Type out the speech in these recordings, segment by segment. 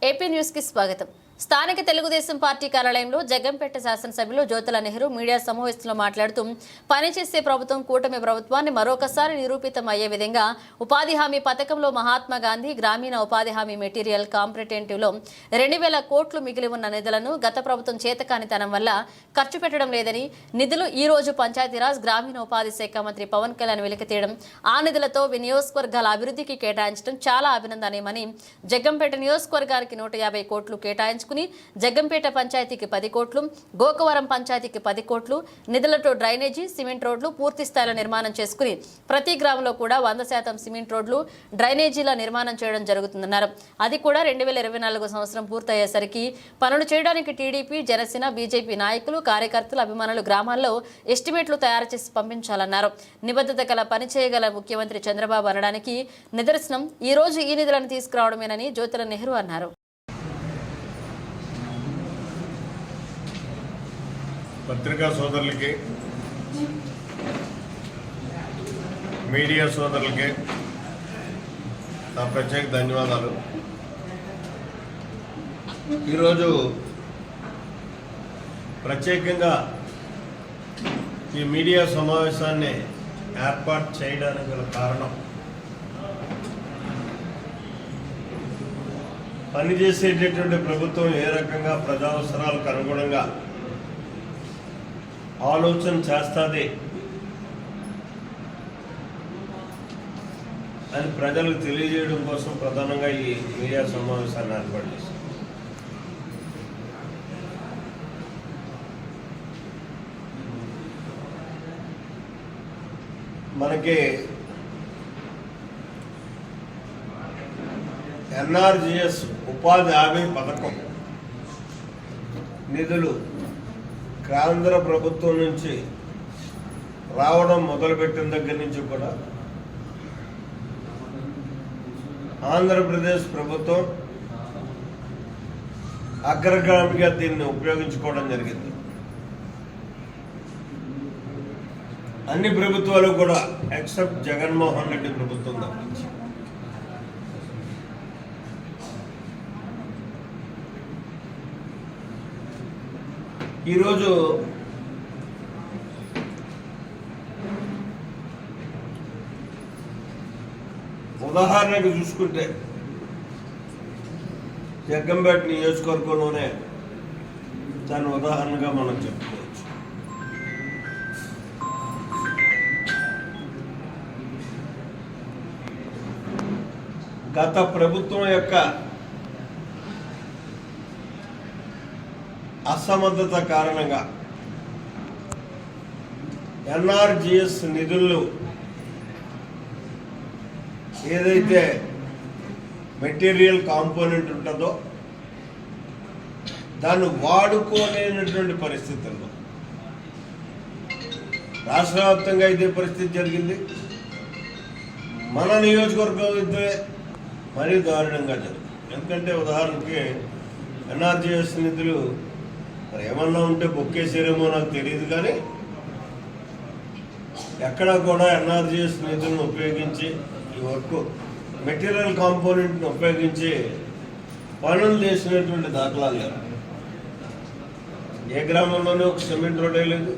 AP news కి స్వాగతం. స్థానిక తెలుగుదేశం పార్టీ కార్యాలయంలో జగ్గంపేట శాసనసభ్యులు జ్యోతుల నెహ్రూ మీడియా సమావేశంలో మాట్లాడుతూ పనిచేసే ప్రభుత్వం కూటమి ప్రభుత్వాన్ని మరొకసారి నిరూపితం అయ్యే విధంగా ఉపాధి హామీ పథకంలో మహాత్మా గాంధీ గ్రామీణ ఉపాధి హామీ మెటీరియల్ కాంపిటేటివ్లో 2,000 కోట్లు మిగిలి ఉన్న నిధులను గత ప్రభుత్వం చేతకానితనం వల్ల ఖర్చు పెట్టడం లేదని, నిధులు ఈ రోజు పంచాయతీరాజ్ గ్రామీణ ఉపాధి శాఖ మంత్రి పవన్ కళ్యాణ్ వెలికితీయడం, ఆ నిధులతో నియోజకవర్గాల అభివృద్ధికి కేటాయించడం చాలా అభినందనీయమని, జగ్గంపేట నియోజకవర్గానికి 150 కోట్లు కేటాయించుకుని జగ్గంపేట పంచాయతీకి 10 కోట్లు, గోకవరం పంచాయతీకి 10 కోట్లు నిధులతో డ్రైనేజీ, సిమెంట్ రోడ్లు పూర్తి స్థాయిలో నిర్మాణం చేసుకుని ప్రతి గ్రామంలో కూడా 100% సిమెంట్ రోడ్లు, డ్రైనేజీల నిర్మాణం చేయడం జరుగుతుందన్నారు. అది కూడా 2024 సంవత్సరం పూర్తయ్యేసరికి పనులు చేయడానికి టీడీపీ, జనసేన, బీజేపీ నాయకులు, కార్యకర్తలు, అభిమానులు గ్రామాల్లో ఎస్టిమేట్లు తయారు చేసి పంపించాలన్నారు. నిబద్ధత గల పని చేయగల ముఖ్యమంత్రి చంద్రబాబు అనడానికి నిదర్శనం ఈ రోజు ఈ నిధులను తీసుకురావడమేనని జ్యోతుల నెహ్రూ అన్నారు. పత్రికా సోదరులకి, మీడియా సోదరులకి నా ప్రత్యేక ధన్యవాదాలు. ఈరోజు ప్రత్యేకంగా ఈ మీడియా సమావేశాన్ని ఏర్పాటు చేయడానికి గల కారణం, పనిచేసేటటువంటి ప్రభుత్వం ఏ రకంగా ప్రజా అవసరాలకు అనుగుణంగా ఆలోచన చేస్తుంది అని ప్రజలకు తెలియజేయడం కోసం ప్రధానంగా ఈ మీడియా సమావేశాన్ని ఏర్పాటు చేశారు. మనకి ఎన్ఆర్జీఎస్ ఉపాధి హామీ పథకం నిధులు కేంద్ర ప్రభుత్వం నుంచి రావడం మొదలుపెట్టిన దగ్గర నుంచి కూడా ఆంధ్రప్రదేశ్ ప్రభుత్వం అగ్రగామిగా దీన్ని ఉపయోగించుకోవడం జరిగింది. అన్ని ప్రభుత్వాలు కూడా ఎక్సెప్ట్ జగన్మోహన్ రెడ్డి ప్రభుత్వం తప్పించి. ఈరోజు ఉదాహరణకు చూసుకుంటే జగ్గంపేట నియోజకవర్గంలోనే దాని ఉదాహరణగా మనం చెప్పుకోవచ్చు. గత ప్రభుత్వం యొక్క అసమర్థత కారణంగా ఎన్ఆర్జీఎస్ నిధులు ఏదైతే మెటీరియల్ కాంపోనెంట్ ఉంటుందో దాన్ని వాడుకోలేనటువంటి పరిస్థితుల్లో రాష్ట్ర వ్యాప్తంగా ఇదే పరిస్థితి జరిగింది. మన నియోజకవర్గం అయితే మరీ దారుణంగా జరిగింది. ఎందుకంటే ఉదాహరణకి ఎన్ఆర్జీఎస్ నిధులు మరి ఏమన్నా ఉంటే బొక్కేసారేమో నాకు తెలియదు, కానీ ఎక్కడా కూడా ఎన్ఆర్జీఎస్ నిధులను ఉపయోగించి ఈ వర్క్ మెటీరియల్ కాంపోనెంట్ని ఉపయోగించి పనులు చేసినటువంటి దాఖలాలు లేవు. ఏ గ్రామంలోనే ఒక సిమెంట్ రోడ్ వేయలేదు,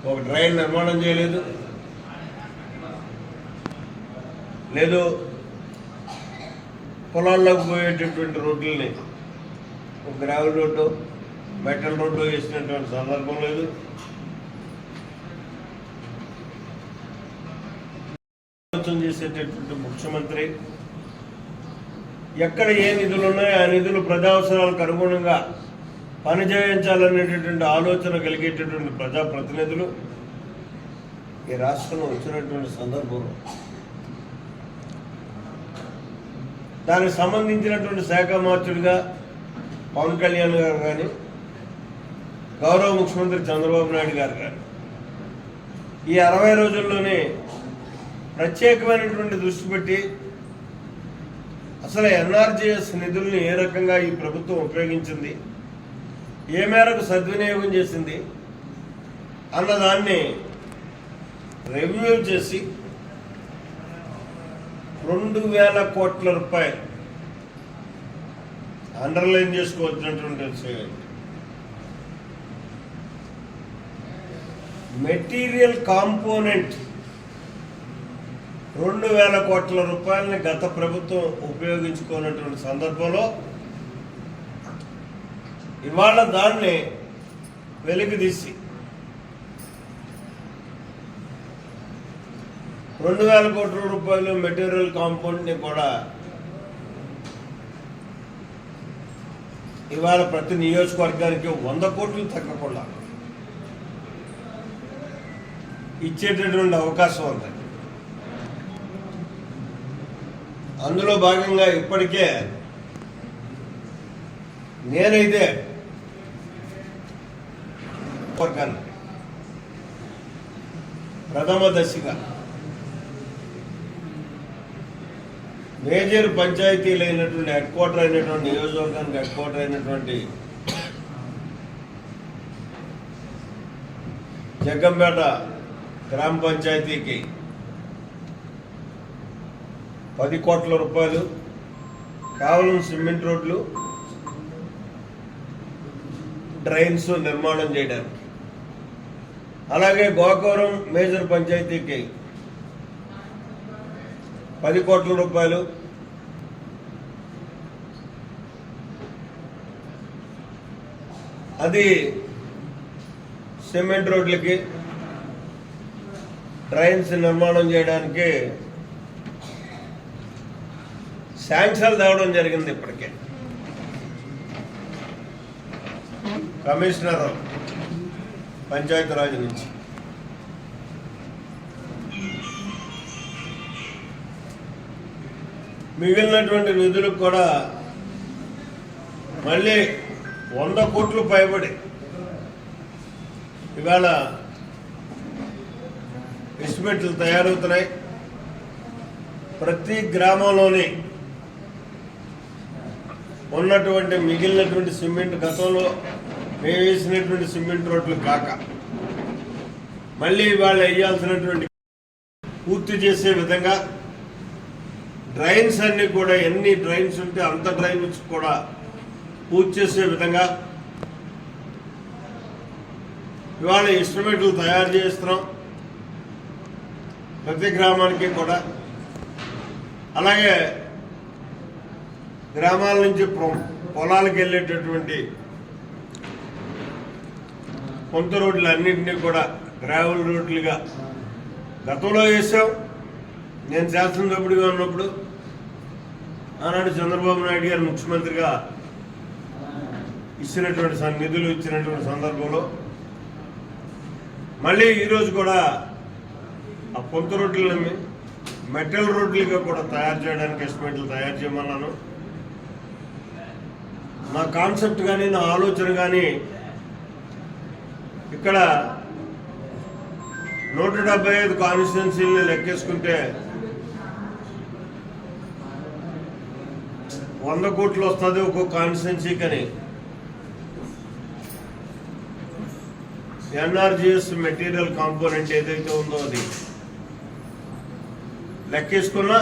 ఒక డ్రైన్ నిర్మాణం చేయలేదు, లేదు పొలాల్లోకి పోయేటటువంటి రోడ్లని ఒక గ్రావెల్ రోడ్డు, మెటల్ రోడ్డు వేసినటువంటి సందర్భం లేదు. ఆలోచన చేసేటటువంటి ముఖ్యమంత్రి ఎక్కడ ఏ నిధులు ఉన్నాయో ఆ నిధులు ప్రజా అవసరాలకు అనుగుణంగా పనిచేయించాలనేటటువంటి ఆలోచన కలిగేటటువంటి ప్రజాప్రతినిధులు ఈ రాష్ట్రంలో వచ్చినటువంటి సందర్భంలో దానికి సంబంధించినటువంటి శాఖ మార్చుడిగా పవన్ కళ్యాణ్ గారు కానీ, గౌరవ ముఖ్యమంత్రి చంద్రబాబు నాయుడు గారు కానీ ఈ 60 రోజుల్లోనే ప్రత్యేకమైనటువంటి దృష్టి పెట్టి అసలు ఎన్ఆర్జీఎస్ నిధుల్ని ఏ రకంగా ఈ ప్రభుత్వం ఉపయోగించింది, ఏ మేరకు సద్వినియోగం చేసింది అన్నదాన్ని రెవ్యూ చేసి 2,000 కోట్ల రూపాయలు అండర్లైన్ చేసుకోవాల్సినటువంటి విషయం. మెటీరియల్ కాంపోనెంట్ 2,000 కోట్ల రూపాయలని గత ప్రభుత్వం ఉపయోగించుకున్నటువంటి సందర్భంలో ఇవాళ దాన్ని వెలికితీసి 2,000 కోట్ల రూపాయలు మెటీరియల్ కాంపౌండ్ని కూడా ఇవాళ ప్రతి నియోజకవర్గానికి 100 కోట్లు తగ్గకుండా ఇచ్చేటటువంటి అవకాశం ఉంది. అందులో భాగంగా ఇప్పటికే నేనైతే ప్రథమ దశగా మేజర్ పంచాయతీలు అయినటువంటి హెడ్ క్వార్టర్ అయినటువంటి నియోజకవర్గానికి హెడ్ క్వార్టర్ అయినటువంటి జగ్గంపేట గ్రామ పంచాయతీకి 10 కోట్ల రూపాయలు కేవలం సిమెంట్ రోడ్లు డ్రైన్స్ నిర్మాణం చేయడానికి, అలాగే గోకవరం మేజర్ పంచాయతీకి 10 కోట్ల రూపాయలు అది సిమెంట్ రోడ్లకి డ్రైన్స్ నిర్మాణం చేయడానికి శాంక్షన్లు తేవడం జరిగింది. ఇప్పటికే కమిషనర్ పంచాయతీరాజ్ నుంచి మిగిలినటువంటి నిధులకు కూడా మళ్ళీ 100 కోట్లు పైబడి ఇవాళ ఎస్టిమేట్లు తయారవుతున్నాయి. ప్రతి గ్రామంలోని ఉన్నటువంటి మిగిలినటువంటి సిమెంట్ గతంలో మేము వేసినటువంటి సిమెంట్ రోడ్లు కాక మళ్ళీ ఇవాళ వేయాల్సినటువంటి పూర్తి చేసే విధంగా డ్రైన్స్ అన్ని కూడా ఎన్ని డ్రైన్స్ ఉంటే అంత డ్రైన్స్ కూడా పూర్తి చేసే విధంగా ఇవాళ ఎస్టిమేట్లు తయారు చేస్తున్నాం ప్రతి గ్రామానికి కూడా. అలాగే గ్రామాల నుంచి పొలాలకు వెళ్ళేటటువంటి కొంత రోడ్లు అన్నింటినీ కూడా గ్రావెల్ రోడ్లుగా గతంలో వేసాం. నేను శాసనసభ్యుడిగా ఉన్నప్పుడు ఆనాడు చంద్రబాబు నాయుడు గారు ముఖ్యమంత్రిగా ఇచ్చినటువంటి నిధులు ఇచ్చినటువంటి సందర్భంలో మళ్ళీ ఈరోజు కూడా ఆ పొంత రోడ్లని మెటల్ రోడ్లుగా కూడా తయారు చేయడానికి ఎస్టిమేట్లు తయారు చేయమన్నాను. నా కాన్సెప్ట్ కానీ నా ఆలోచన కానీ ఇక్కడ 175 కాన్స్టిట్యున్సీలని లెక్కేసుకుంటే 100 కోట్లు వస్తుంది ఒక్కొక్క కాన్స్టిట్యున్సీకని. ఎన్ఆర్జీఎస్ మెటీరియల్ కాంపోనెంట్ ఏదైతే ఉందో అది లెక్కేసుకున్నా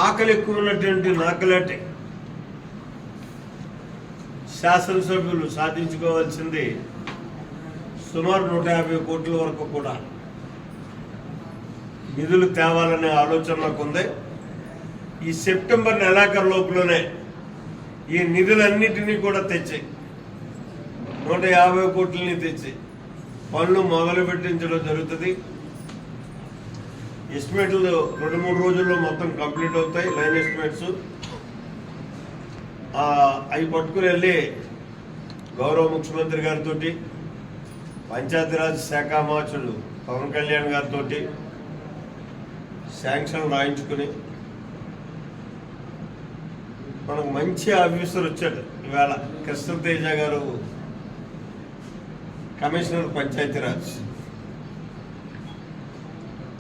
ఆకలి ఎక్కువ ఉన్నటువంటి నాకలాటి శాసనసభ్యులు సాధించుకోవాల్సింది సుమారు 150 కోట్ల వరకు కూడా నిధులు తేవాలనే ఆలోచన నాకు ఉంది. ఈ సెప్టెంబర్ నెలాఖరు లోపలనే ఈ నిధులన్నిటినీ కూడా తెచ్చి 150 కోట్లని తెచ్చి పనులు మొదలు పెట్టించడం జరుగుతుంది. ఎస్టిమేట్లు 2-3 రోజుల్లో మొత్తం కంప్లీట్ అవుతాయి. లైన్ ఎస్టిమేట్స్ అవి పట్టుకుని వెళ్ళి గౌరవ ముఖ్యమంత్రి గారితో పంచాయతీరాజ్ శాఖ మార్చుడు పవన్ కళ్యాణ్ గారితో శాంక్షన్ రాయించుకుని మనకు మంచి ఆఫీసర్ వచ్చాడు. ఇవాళ కృష్ణతేజ గారు కమిషనర్ పంచాయతీరాజ్,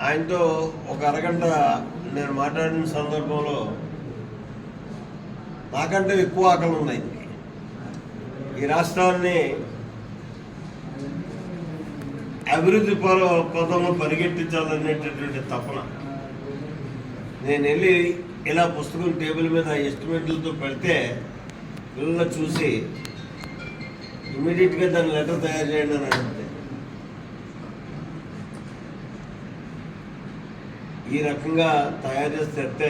ఆయనతో ఒక అరగంట నేను మాట్లాడిన సందర్భంలో నాకంటే ఎక్కువ ఆకలి ఉన్నాయి. ఈ రాష్ట్రాన్ని అభివృద్ధి పదంలో పరిగెట్టించాలనేటటువంటి తపన. నేను వెళ్ళి ఇలా పుస్తకం టేబుల్ మీద ఎస్టిమేట్లతో పెడితే పిల్లలు చూసి ఇమీడియట్గా దాని లెటర్ తయారు చేయండి అని అడిగితే ఈ రకంగా తయారు చేస్తే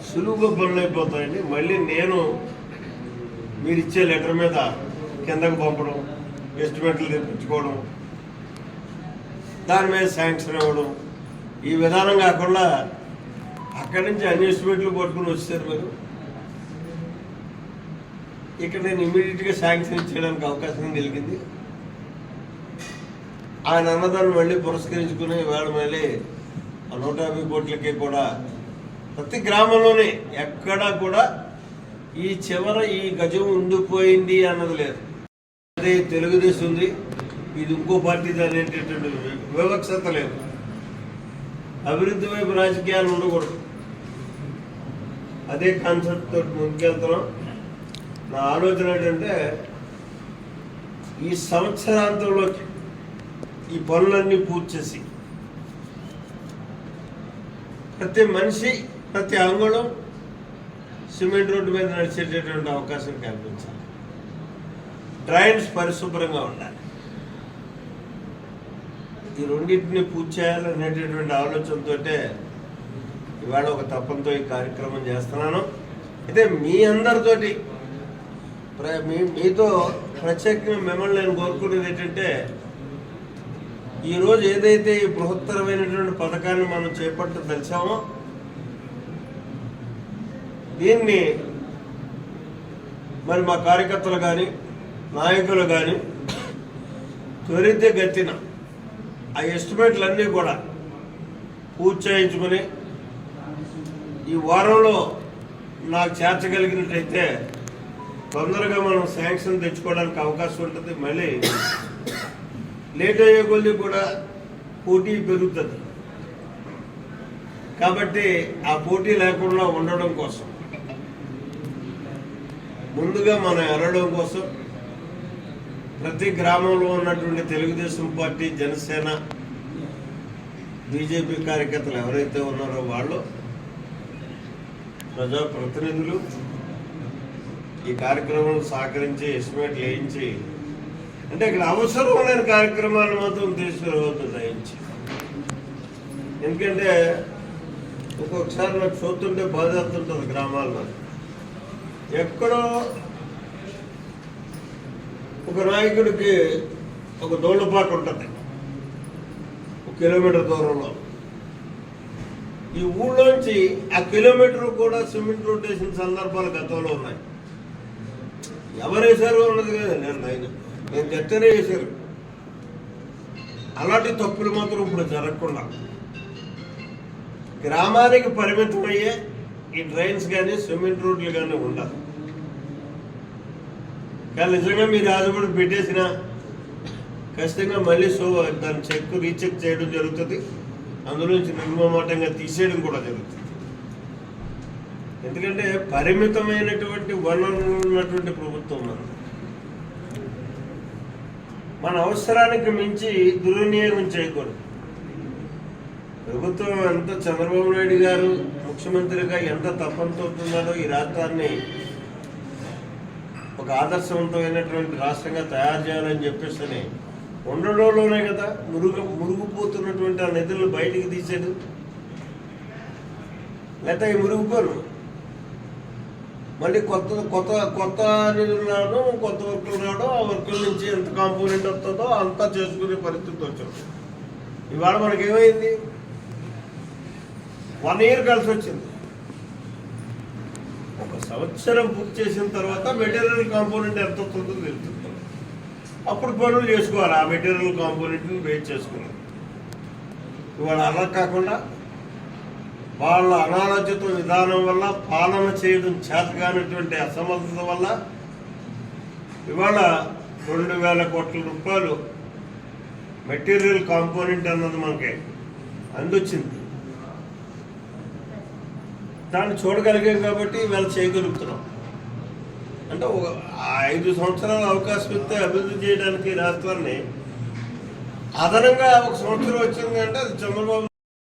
సులువుగా పనులు అయిపోతాయండి. మళ్ళీ నేను మీరు ఇచ్చే లెటర్ మీద కిందకు పంపడం, ఎస్టిమేట్లు తెప్పించుకోవడం, దాని మీద శాంక్షన్ ఇవ్వడం, ఈ విధానం కాకుండా అక్కడి నుంచి అన్ని ఎస్టిమేట్లు పట్టుకుని వచ్చారు మీరు. ఇక్కడ నేను ఇమీడియట్గా శాంక్షన్ ఇచ్చేయడానికి అవకాశం కలిగింది. ఆయన అన్నదాన్ని మళ్ళీ పురస్కరించుకుని వేళ మళ్ళీ 150 కోట్లకి కూడా ప్రతి గ్రామంలోనే ఎక్కడా కూడా ఈ చివర ఈ గజం ఉండిపోయింది అన్నది లేదు. అదే తెలుగుదేశం ఉంది, ఇది ఇంకో పార్టీది అనేటటువంటి వివక్షత లేదు. అభివృద్ధి వైపు రాజకీయాలు ఉండకూడదు. అదే కాన్సెప్ట్ తోటి ముందుకెళ్తున్నాం. నా ఆలోచన ఏంటంటే ఈ సంవత్సరాంతంలోకి ఈ పనులన్నీ పూర్తి చేసి ప్రతి మనిషి ప్రతి అంగుళం సిమెంట్ రోడ్డు మీద నడిచేటటువంటి అవకాశం కల్పించాలి. డ్రైన్స్ పరిశుభ్రంగా ఉండాలి. ఈ రెండింటిని పూర్తి చేయాలనేటటువంటి ఆలోచనతో ఇవాళ ఒక తపంతో ఈ కార్యక్రమం చేస్తున్నాను. అయితే మీ అందరితోటి మీతో ప్రత్యేకంగా మిమ్మల్ని నేను కోరుకునేది ఏంటంటే ఈరోజు ఏదైతే ఈ బృహత్తరమైనటువంటి పథకాన్ని మనం చేపట్టదలిచామో దీన్ని మరి మా కార్యకర్తలు కానీ నాయకులు కానీ త్వరితగతిన ఆ ఎస్టిమేట్లన్నీ కూడా పూర్తి చేయించుకుని ఈ వారంలో నాకు చేర్చగలిగినట్టయితే తొందరగా మనం శాంక్షన్ తెచ్చుకోవడానికి అవకాశం ఉంటుంది. మళ్ళీ లేట్ అయ్యే కొద్ది కూడా పోటీ పెరుగుతుంది. కాబట్టి ఆ పోటీ లేకుండా ఉండడం కోసం ముందుగా మనం ఎరగడం కోసం ప్రతి గ్రామంలో ఉన్నటువంటి తెలుగుదేశం పార్టీ, జనసేన, బీజేపీ కార్యకర్తలు ఎవరైతే ఉన్నారో వాళ్ళు, ప్రజాప్రతినిధులు ఈ కార్యక్రమం సహకరించి ఎస్టిమేట్లు వేయించి, అంటే ఇక్కడ అవసరమైన కార్యక్రమాలు మాత్రం తీసుకురావద్దు దయించి. ఎందుకంటే ఒక్కొక్కసారి నాకు చూస్తుంటే బాధ అవుతుంటుంది. గ్రామాల్లో ఎక్కడో ఒక నాయకుడికి ఒక దోళ్ళపాక ఉంటుంది 1 కిలోమీటర్ దూరంలో. ఈ ఊళ్ళోంచి ఆ కిలోమీటర్ కూడా సిమెంట్ రోడ్ వేసిన సందర్భాలు గతంలో ఉన్నాయి. ఎవరు వేశారు అన్నది కదా, నేను గట్టనే వేశారు. అలాంటి తప్పులు మాత్రం ఇప్పుడు జరగకుండా గ్రామానికి పరిమితమయ్యే ఈ డ్రైన్స్ కానీ సిమెంట్ రోడ్లు కానీ ఉండాలి. కానీ నిజంగా మీరు రాజపడి పెట్టేసిన ఖచ్చితంగా మళ్ళీ దాని రీచెక్ చేయడం జరుగుతుంది. అందులోంచి నిర్మమాటంగా తీసేయడం కూడా జరుగుతుంది. ఎందుకంటే పరిమితమైనటువంటి వనరులు ఉన్నటువంటి ప్రభుత్వం మన అవసరానికి మించి దుర్వినియోగం చేయకూడదు. ప్రభుత్వం ఎంత చంద్రబాబు నాయుడు గారు ముఖ్యమంత్రిగా ఎంత తప్పనితున్నాడో ఈ రాష్ట్రాన్ని ఒక ఆదర్శవంతమైనటువంటి రాష్ట్రంగా తయారు చేయాలని చెప్పేసి ఉండడంలోనే కదా మురుగుపోతున్నటువంటి ఆ నిధులను బయటికి తీసాడు. లేకపోతే ఈ మురుగుపోను మళ్ళీ కొత్త నిధులు రావడం, కొత్త వర్కులు రావడం, ఆ వర్కుల నుంచి ఎంత కాంపోనెంట్ వస్తుందో అంతా చేసుకునే పరిస్థితి వచ్చింది. ఇవాళ మనకేమైంది, 1 ఇయర్ కలిసి వచ్చింది. 1 సంవత్సరం పూర్తి చేసిన తర్వాత మెటీరియల్ కాంపోనెంట్ ఎంత వస్తుందో తెలుస్తుంది. అప్పుడు పనులు చేసుకోవాలి. ఆ మెటీరియల్ కాంపోనెంట్ని వెయిట్ చేసుకుని ఇవాళ అలా కాకుండా వాళ్ళ అనాలోచిత విధానం వల్ల, పాలన చేయడం చేతగానటువంటి అసమర్థత వల్ల ఇవాళ 2,000 కోట్ల రూపాయలు మెటీరియల్ కాంపోనెంట్ అన్నది మనకి అందొచ్చింది. దాన్ని చూడగలిగాం కాబట్టి ఇవాళ చేయగలుగుతున్నాం. అంటే 5 సంవత్సరాల అవకాశం ఇస్తే అభివృద్ధి చేయడానికి రాష్ట్రాన్ని అదనంగా 1 సంవత్సరం వచ్చింది అంటే అది చంద్రబాబు